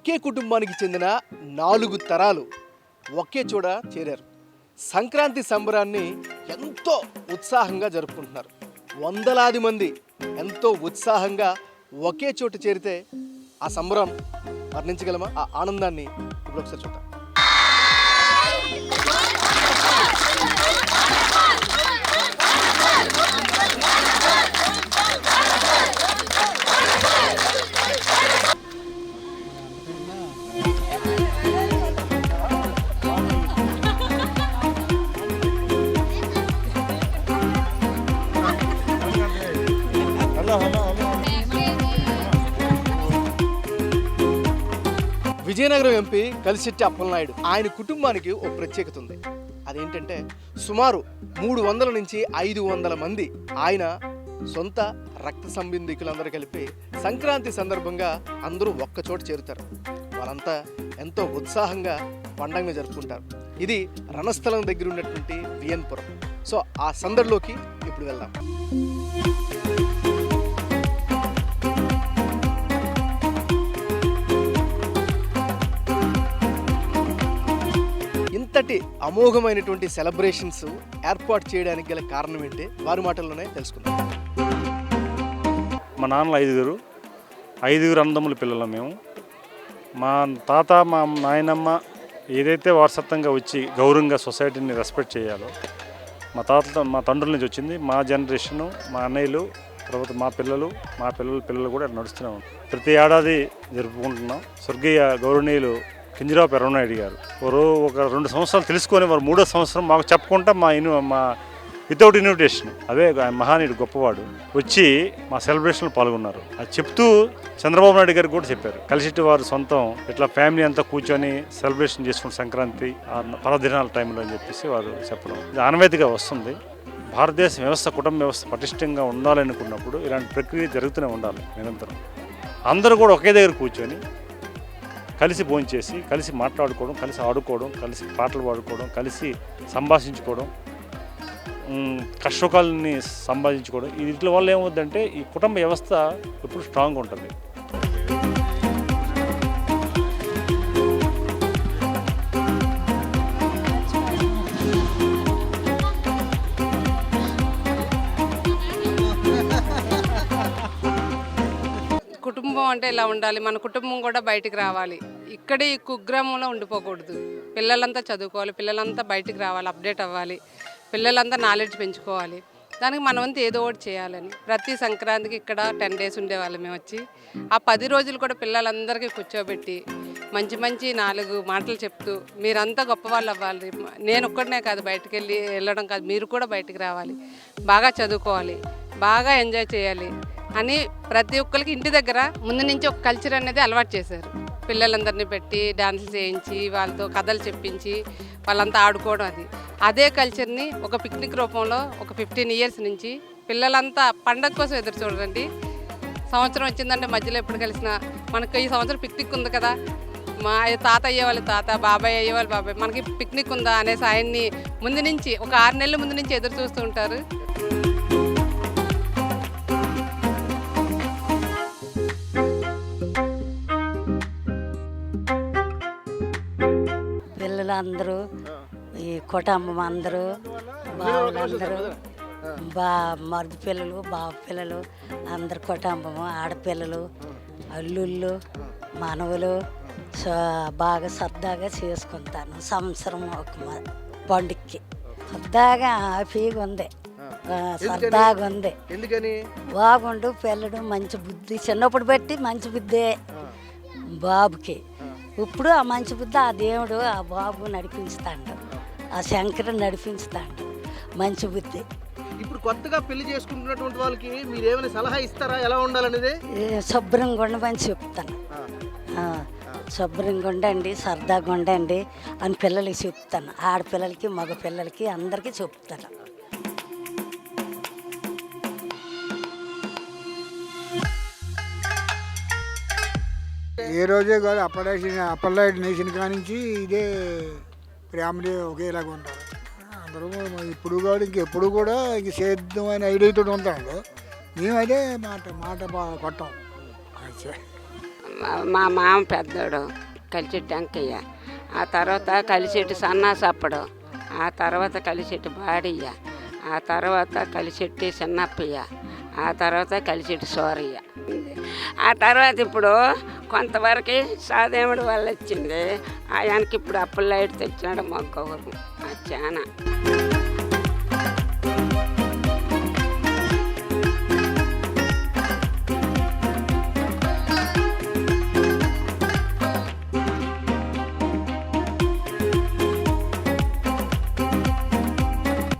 ఒకే కుటుంబానికి చెందిన 4 తరాలు ఒకే చోట చేరారు. సంక్రాంతి సంబరాన్ని ఎంతో ఉత్సాహంగా జరుపుకుంటున్నారు. వందలాది మంది ఎంతో ఉత్సాహంగా ఒకే చోట చేరితే ఆ సంబరం వర్ణించగలమా? ఆ ఆనందాన్ని ఇప్పుడు ఒకసారి చూద్దాం. విజయనగరం ఎంపీ కలిశెట్టి అప్పలనాయుడు ఆయన కుటుంబానికి ఒక ప్రత్యేకత ఉంది. అదేంటంటే సుమారు 300 నుంచి 500 మంది ఆయన సొంత రక్త సంబంధికులందరూ కలిపి సంక్రాంతి సందర్భంగా అందరూ ఒక్కచోట చేరుతారు. వాళ్ళంతా ఎంతో ఉత్సాహంగా పండుగను జరుపుకుంటారు. ఇది రణస్థలం దగ్గర ఉన్నటువంటి వియన్పురం. సో ఆ సందడిలోకి ఇప్పుడు వెళ్దాం. ఇంతటి అమోఘమైనటువంటి సెలబ్రేషన్స్ ఏర్పాటు చేయడానికి గల కారణం ఏంటి? వారి మాటల్లోనే తెలుసుకుందాం. మా నాన్నలు 5 అన్నదమ్ముల పిల్లలు మేము. మా తాత మా నాయనమ్మ ఏదైతే వారసత్వంగా వచ్చి గౌరవంగా సొసైటీని రెస్పెక్ట్ చేయాలో మా తండ్రుల నుంచి వచ్చింది. మా జనరేషను, మా అన్నయ్యలు, తర్వాత మా పిల్లలు కూడా నడుస్తున్నాం. ప్రతి ఏడాది జరుపుకుంటున్నాం. స్వర్గీయ గౌరవనీయులు కింజరాపు ఎర్రనాయుడు గారు ఒక 2 సంవత్సరాలు తెలుసుకొని వారు 3వ సంవత్సరం మాకు చెప్పుకుంటా మా వితౌట్ ఇన్విటేషన్ అదే మహానీయుడు గొప్పవాడు వచ్చి మా సెలబ్రేషన్లో పాల్గొన్నారు. అది చెప్తూ చంద్రబాబు నాయుడు గారికి కూడా చెప్పారు. కలిసిట్టి వారు సొంతం ఇట్లా ఫ్యామిలీ అంతా కూర్చొని సెలబ్రేషన్ చేసుకున్న సంక్రాంతి పర్వదినాల టైంలో అని చెప్పేసి వారు చెప్పడం ఇది ఆనవాయితీగా వస్తుంది. భారతదేశ వ్యవస్థ, కుటుంబ వ్యవస్థ పటిష్టంగా ఉండాలనుకున్నప్పుడు ఇలాంటి ప్రక్రియ జరుగుతూనే ఉండాలి నిరంతరం. అందరూ కూడా ఒకే దగ్గర కూర్చొని కలిసి భోంచేసి, కలిసి మాట్లాడుకోవడం, కలిసి ఆడుకోవడం, కలిసి పాటలు పాడుకోవడం, కలిసి సంభాషించుకోవడం, కష్టకాలని సంపాదించుకోవడం. వీటి వల్ల ఏమవుతుందంటే ఈ కుటుంబ వ్యవస్థ ఎప్పుడు స్ట్రాంగ్ ఉంటుంది. కుటుంబం అంటే ఇలా ఉండాలి. మన కుటుంబం కూడా బయటికి రావాలి. ఇక్కడే ఈ కుగ్రామంలో ఉండిపోకూడదు. పిల్లలంతా చదువుకోవాలి, పిల్లలంతా బయటికి రావాలి, అప్డేట్ అవ్వాలి, పిల్లలంతా నాలెడ్జ్ పెంచుకోవాలి. దానికి మన వంతు ఏదో ఒకటి చేయాలని ప్రతి సంక్రాంతికి ఇక్కడ 10 days ఉండేవాళ్ళం మేము వచ్చి. ఆ 10 రోజులు కూడా పిల్లలందరికీ కూర్చోబెట్టి మంచి 4 మాటలు చెప్తూ మీరంతా గొప్పవాళ్ళు అవ్వాలి. నేను ఒక్కడనే కాదు బయటకు వెళ్ళడం కాదు, మీరు కూడా బయటికి రావాలి, బాగా చదువుకోవాలి, బాగా ఎంజాయ్ చేయాలి అని ప్రతి ఒక్కరికి ఇంటి దగ్గర ముందు నుంచి ఒక కల్చర్ అనేది అలవాటు చేశారు. పిల్లలందరినీ పెట్టి డాన్సులు చేయించి వాళ్ళతో కథలు చెప్పించి వాళ్ళంతా ఆడుకోవడం. అదే కల్చర్ని ఒక పిక్నిక్ రూపంలో ఒక 15 years నుంచి పిల్లలంతా పండగ కోసం ఎదురు చూడండి. సంవత్సరం వచ్చిందంటే మధ్యలో ఎప్పుడు కలిసినా మనకు ఈ సంవత్సరం పిక్నిక్ ఉంది కదా, మా తాత అయ్యేవాళ్ళు తాత, బాబాయ్ అయ్యేవాళ్ళు బాబాయ్, మనకి పిక్నిక్ ఉందా అనేసి ఆయన్ని ముందు నుంచి ఒక 6 నెలల ముందు నుంచి ఎదురు చూస్తూ ఉంటారు. అందరూ ఈ కుటుంబం అందరూ బావులందరూ మరుదు పిల్లలు, బావ పిల్లలు అందరు కుటుంబము, ఆడపిల్లలు, అల్లుళ్ళు, మనవలు బాగా సరదాగా చేసుకుంటాను. సంవత్సరం ఒక పండుగకి సరదాగా హ్యాపీగా ఉంది, సరదాగా ఉంది. బాగుండు పిల్లడు మంచి బుద్ధి చిన్నప్పుడు బట్టి మంచి బుద్ధే బాబుకి. ఇప్పుడు ఆ మంచి బుద్ధి ఆ దేవుడు ఆ బాబు నడిపిస్తాడు, ఆ శంకరుడు నడిపిస్తాడు మంచి బుద్ధి. ఇప్పుడు కొత్తగా పెళ్లి చేసుకుంటున్నటువంటి వాళ్ళకి మీరు ఏమైనా సలహా ఇస్తారా ఎలా ఉండాలనేది? శుభ్రంగా ఉండమని చెప్తాను. శుభ్రంగా ఉండండి, సరదాగా ఉండండి అని పిల్లలకి చెప్తాను. ఆడపిల్లలకి మగ పిల్లలకి అందరికీ చెప్తాను. ఏ రోజే కాదు, అప్పలనాయుడు నేసిన కానించి ఇదే ప్రేమలే ఒకేలాగా ఉంటారు అందరూ. ఇప్పుడు కూడా ఇంకెప్పుడు కూడా ఇంక సేద్యమైన ఐడియాతో ఉంటాడు. మేమైతే మాట కొట్టాం. మా మామ పెద్దోడు కలిచెట్టు వెంకయ్య, ఆ తర్వాత కలిచెట్టు సన్నాసప్పడు, ఆ తర్వాత కలిచెట్టు బాడయ్య, ఆ తర్వాత కలిచెట్టు చిన్నప్పయ్య, ఆ తర్వాత కలిచెట్టు సోరయ్య. ఆ తర్వాత ఇప్పుడు కొంతవరకు సాదేముడు వల్ల వచ్చింది. ఆయనకి ఇప్పుడు అప్పులైట్ తెచ్చినాడు మొగ్గూరు. అది చాలా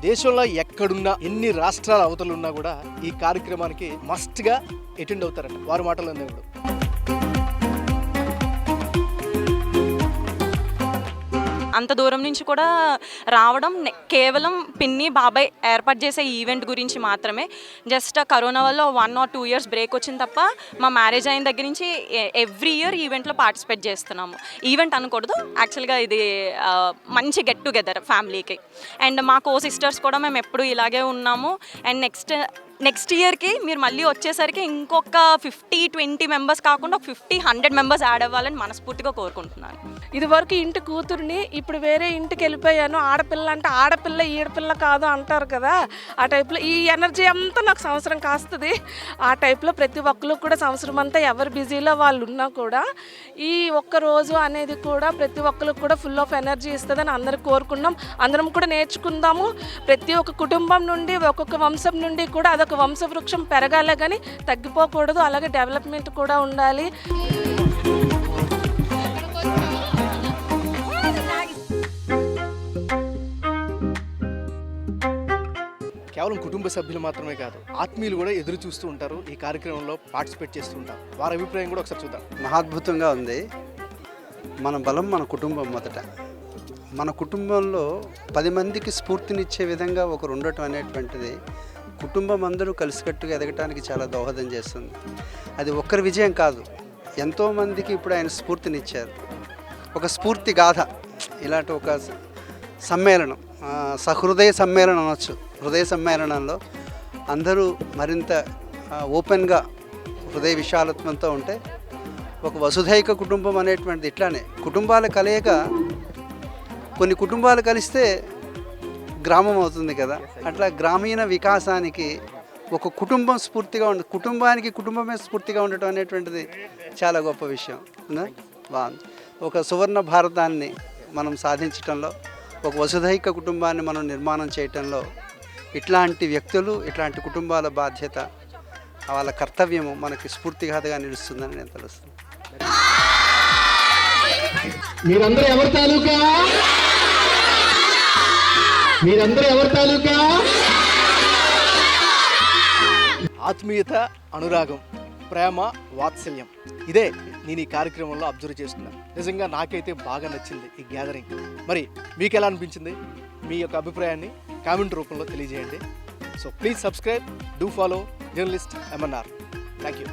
దేశంలో ఎక్కడున్నా ఎన్ని రాష్ట్రాల అవతలున్నా కూడా ఈ కార్యక్రమానికి మస్ట్గా అటెండ్ అవుతారట. వారి మాటలు ఇప్పుడు అంత దూరం నుంచి కూడా రావడం కేవలం పిన్ని బాబాయ్ ఏర్పాటు చేసే ఈవెంట్ గురించి మాత్రమే. జస్ట్ కరోనా వల్ల 1 or 2 years బ్రేక్ వచ్చింది తప్ప మా మ్యారేజ్ అయిన దగ్గర నుంచి ఎవ్రీ ఇయర్ ఈవెంట్లో పార్టిసిపేట్ చేస్తున్నాము. ఈవెంట్ అనకూడదు, యాక్చువల్గా ఇది మంచి గెట్ టుగెదర్ ఫ్యామిలీకి. అండ్ మా కో సిస్టర్స్ కూడా మేము ఎప్పుడు ఇలాగే ఉన్నాము. అండ్ నెక్స్ట్ ఇయర్కి మీరు మళ్ళీ వచ్చేసరికి ఇంకొక 50-20 మెంబర్స్ కాకుండా ఒక 50-100 మెంబర్స్ యాడ్ అవ్వాలని మనస్ఫూర్తిగా కోరుకుంటున్నాను. ఇది వరకు ఇంటి కూతుర్ని, ఇప్పుడు వేరే ఇంటికి వెళ్ళిపోయాను. ఆడపిల్ల అంటే ఆడపిల్ల ఈడపిల్ల కాదు అంటారు కదా, ఆ టైప్లో ఈ ఎనర్జీ అంతా నాకు సంవత్సరం కాస్తుంది. ఆ టైప్లో ప్రతి ఒక్కరు కూడా సంవత్సరం అంతా ఎవరు బిజీలో వాళ్ళు ఉన్నా కూడా ఈ ఒక్క రోజు అనేది కూడా ప్రతి ఒక్కరికి కూడా ఫుల్ ఆఫ్ ఎనర్జీ ఇస్తుందని అందరూ కోరుకున్నాం. అందరం కూడా నేర్చుకుందాము. ప్రతి ఒక్క కుటుంబం నుండి ఒక్కొక్క వంశం నుండి కూడా అదొక వంశవృక్షం పెరగాలే కానీ తగ్గిపోకూడదు. అలాగే డెవలప్మెంట్ కూడా ఉండాలి. కేవలం కుటుంబ సభ్యులు మాత్రమే కాదు, ఆత్మీయులు కూడా ఎదురు చూస్తూ ఉంటారు, ఈ కార్యక్రమంలో పార్టిసిపేట్ చేస్తూ ఉంటారు. వారి అభిప్రాయం కూడా ఒకసారి చూద్దాం. మహాద్భుతంగా ఉంది. మన బలం మన కుటుంబం. మొదట మన కుటుంబంలో 10 మందికి స్ఫూర్తినిచ్చే విధంగా ఒకరు ఉండటం అనేటువంటిది కుటుంబం అందరూ కలిసికట్టుగా ఎదగటానికి చాలా దోహదం చేస్తుంది. అది ఒక్కరి విజయం కాదు, ఎంతోమందికి ఇప్పుడు ఆయన స్ఫూర్తినిచ్చారు. ఒక స్ఫూర్తి గాథ, ఇలాంటి ఒక సమ్మేళనం, సహృదయ సమ్మేళనం అనొచ్చు. హృదయ సమ్మేళనంలో అందరూ మరింత ఓపెన్గా హృదయ విశాలత్వంతో ఉంటే ఒక వసుధైక కుటుంబం అనేటువంటిది ఇట్లానే కుటుంబాల కలయిక. కొన్ని కుటుంబాలు కలిస్తే గ్రామం అవుతుంది కదా, అట్లా గ్రామీణ వికాసానికి ఒక కుటుంబం స్ఫూర్తిగా కుటుంబానికి కుటుంబమే స్ఫూర్తిగా ఉండటం అనేటువంటిది చాలా గొప్ప విషయం. బాగుంది. ఒక సువర్ణ భారతాన్ని మనం సాధించటంలో, ఒక వసుధైక కుటుంబాన్ని మనం నిర్మాణం చేయటంలో ఇట్లాంటి వ్యక్తులు, ఇట్లాంటి కుటుంబాల బాధ్యత, వాళ్ళ కర్తవ్యము మనకి స్ఫూర్తిగాథగా నిలుస్తుందని నేను తెలుస్తుంది. మీరందరూ ఎవరి తాలూకా? మీరందరూ ఎవరి తాలూకా? ఆత్మీయత, అనురాగం, ప్రేమ, వాత్సల్యం, ఇదే నేను ఈ కార్యక్రమంలో అబ్జర్వ్ చేస్తున్నాను. నిజంగా నాకైతే బాగా నచ్చింది ఈ గ్యాదరింగ్. మరి మీకు ఎలా అనిపించింది? మీ యొక్క అభిప్రాయాన్ని కామెంట్ రూపంలో తెలియజేయండి. So please subscribe, do follow journalist MNR. Thank you.